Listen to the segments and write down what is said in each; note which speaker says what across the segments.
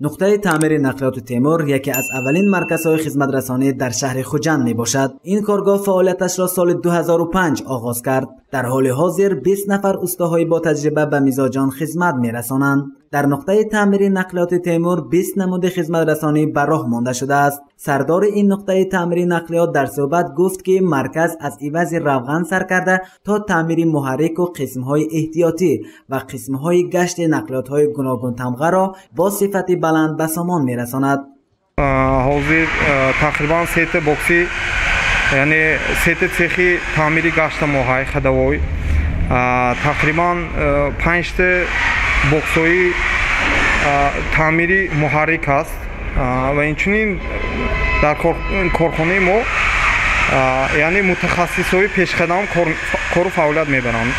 Speaker 1: نقطه تعمیر نقلیات تیمور یکی از اولین مرکزهای خدمت رسانی در شهر خوجند می باشد. این کارگاه فعالیتش را سال 2005 آغاز کرد. در حال حاضر 20 نفر استاهای با تجربه به میزاجان خدمت می رسانند. در نقطه تعمیر نقلیات تیمور 20 نمود خدمت رسانی بر راه مانده شده است. سردار این نقطه تعمیر نقلیات در صحبت گفت که مرکز از عوض روغن سر کرده تا تعمیر محرک و قسمهای احتیاطی و قسمهای گشت نقلیات‌های گوناگون تمغه را با صفت بلند به سامان می‌رساند.
Speaker 2: حاضر تقریبا سیت بوکسی یعنی سیت цехи تعمیر گشت محرک خدوای تقریبا 5 بوکس‌های تعمیر محرک است و اینچنین در کارخانه ما یعنی متخصصای پیشقدم کار فعالیت می‌برند.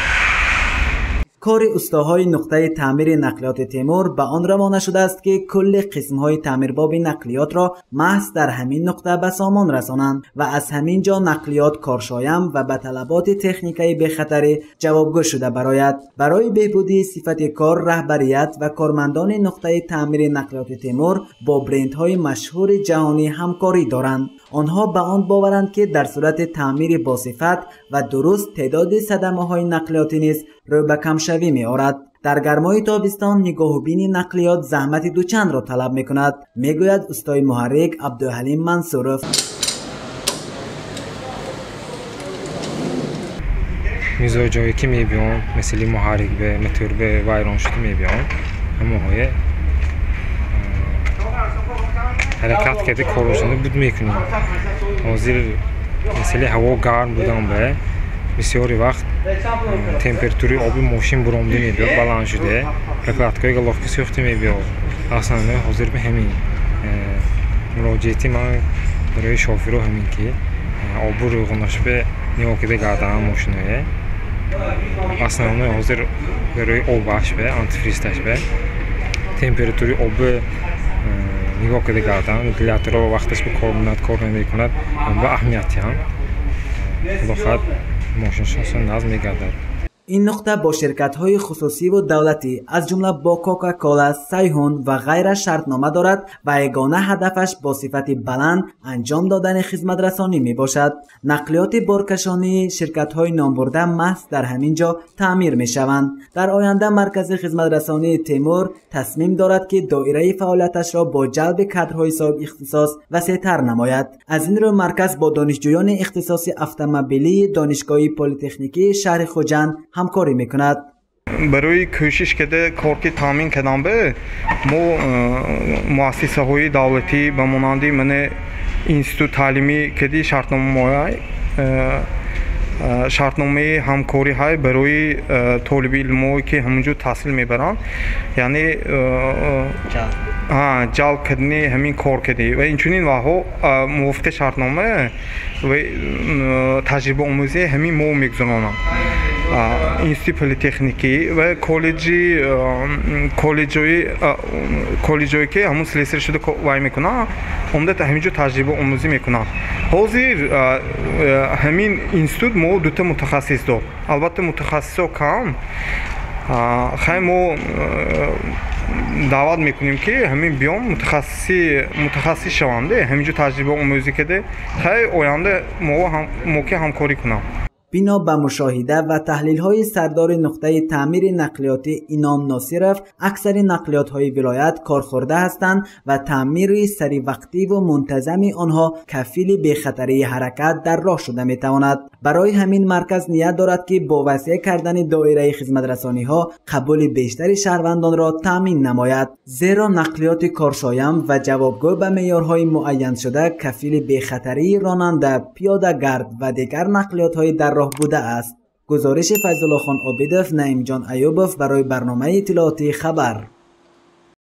Speaker 1: کار استاهای نقطه تعمیر نقلیات تیمور به آن روانه شده است که کل قسم‌های تعمیرباب نقلیات را محض در همین نقطه به سامان رسانند و از همین جا نقلیات کارشایم و به طلبات تکنیکی به خطر جوابگو شده برای بهبودی صفت کار رهبریت و کارمندان نقطه تعمیر نقلیات تیمور با برندهای مشهور جهانی همکاری دارند. آنها به آن باورند که در صورت تعمیر با صفت و درست تعداد صدمه‌های نقلیاتی نیز رو به کمشوی می آورد. در گرمای تابستان نگاه و بین نقلیات زحمت دوچند را طلب می کند، می گوید استای محرک عبدالحلیم منصورов.
Speaker 3: میزای جایی که می بیان مثل محرک به موتور به وایران شده می بیان همه های حرکت کرده کارشانه بود میکنیم. حاضر مثل هوا گرم بودن به بسیاری وقت تمپراتوری آب ماشین برآمده میبیاد بلند شده رکلاتکای گلافکی سوخته میبیاد. اصلا حاضر به همین مراجعتی من برای شوفرها همین که آب روغنش به نیاکده گردن ماشینه اصلا حاضر برای آبش به آنتیفریزش به تمپراتوری آب نگاه کرده گردن وکیلات را وقتش به کار می‌کند کار نمی‌کند و اهمیتی هم بخاطر ماشین شناسی نظم می‌گردد.
Speaker 1: این نقطه با شرکت‌های خصوصی و دولتی از جمله با کوکاکولا، سایهون و غیره شرطنامه دارد و یگانه هدفش با صفت بلند انجام دادن خدمت رسانی می باشد. نقلیات بارکشانی شرکت‌های نامبرده محض در همین جا تعمیر می شوند. در آینده مرکز خدمت رسانی تیمور تصمیم دارد که دایره فعالیتش را با جلب کادرهای صاحب اختصاص وسیع‌تر نماید. از این رو مرکز با دانشجویان اختصاصی اتومبیلی دانشگاه پلی‌تکنیکی شهر خوجند همکاری میکند.
Speaker 2: برای کوشش کرده کارکی تامین کردن به مؤسسه های دولتی به مانندی من انستیتوت تعلیمی کدی شرطنامه همکاری های برای طالب علمایی که همونجا تحصیل میبرند یعنی جلب کردن همین کار کردی و اینچنین واها موافق شرطنامه و تجربه آموزی همین مو میگذارند. انستیتوت پلی‌تکنیکی و کالجی که همون سلیسر شده وای میکنه عمدتا همینجا تجربه آموزی میکنه. حاضر همین انستیتوت ما دوتا متخصص دار البته متخصصا کم خیلی ما دعوت میکنیم که همین بیان متخصص شونده همینجا تجربه آموزی کرده خیلی آینده ما که همکاری کنم.
Speaker 1: بنا به مشاهده و تحلیل های سردار نقطه تعمیر نقلیاتی اینام ناصرov اکثر نقلیات های ولایت کارخورده هستند و تعمیر سری وقتی و منتظمی آنها کفیل به خطری حرکت در راه شده می تواند. برای همین مرکز نیت دارد که با وسیع کردن دایره خدمت رسانی ها قبول بیشتر شهروندان را تامین نماید، زیرا نقلیات کارشایم و جوابگو به معیارهای معین شده کفیل به خطری راننده، پیاده گرد و دیگر نقلیات های در راه بوده است. گزارش فیض‌الله خان عابدov، نعیم جان ایوبov برای برنامه اطلاعاتی خبر.